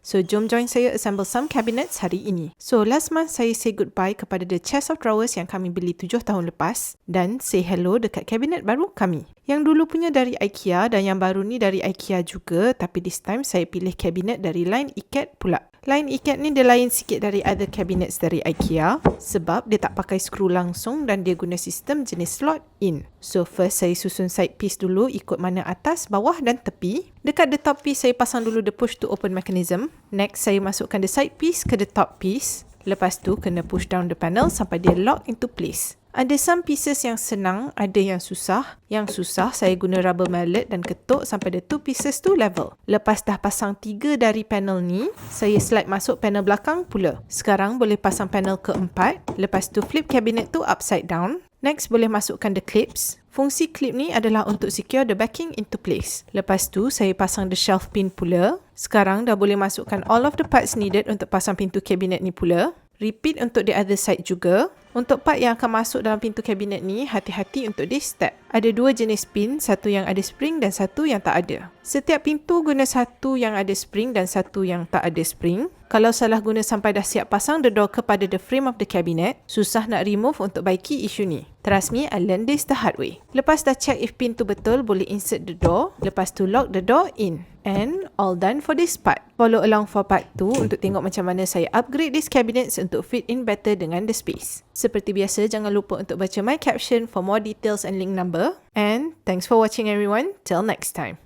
So jom join saya assemble some cabinets hari ini. So last month saya say goodbye kepada the chest of drawers yang kami beli 7 tahun lepas dan say hello dekat kabinet baru kami. Yang dulu punya dari IKEA dan yang baru ni dari IKEA juga, tapi this time saya pilih kabinet dari line Ikat pula. Line Ikat ni dia lain sikit dari other cabinets dari IKEA sebab dia tak pakai skru langsung dan dia guna sistem jenis slot in. So first saya susun side piece dulu ikut mana atas, bawah dan tepi. Dekat the top piece saya pasang dulu the push to open mechanism. Next saya masukkan the side piece ke the top piece. Lepas tu kena push down the panel sampai dia lock into place. Ada some pieces yang senang, ada yang susah. Yang susah saya guna rubber mallet dan ketuk sampai the two pieces tu level. Lepas dah pasang 3 dari panel ni, saya slide masuk panel belakang pula. Sekarang boleh pasang panel keempat. Lepas tu flip cabinet tu upside down. Next boleh masukkan the clips. Fungsi clip ni adalah untuk secure the backing into place. Lepas tu saya pasang the shelf pin pula. Sekarang dah boleh masukkan all of the parts needed untuk pasang pintu kabinet ni pula. Repeat untuk the other side juga. Untuk part yang akan masuk dalam pintu kabinet ni, hati-hati untuk this step. Ada 2 jenis pin, satu yang ada spring dan satu yang tak ada. Setiap pintu guna satu yang ada spring dan satu yang tak ada spring. Kalau salah guna sampai dah siap pasang the door kepada the frame of the cabinet, susah nak remove untuk baiki isu ni. Trust me, I learned this the hard way. Lepas dah check if pintu betul, boleh insert the door. Lepas tu lock the door in. And all done for this part. Follow along for part 2 untuk tengok macam mana saya upgrade this cabinets untuk fit in better dengan the space. Seperti biasa, jangan lupa untuk baca my caption for more details and link number. And thanks for watching everyone. Till next time.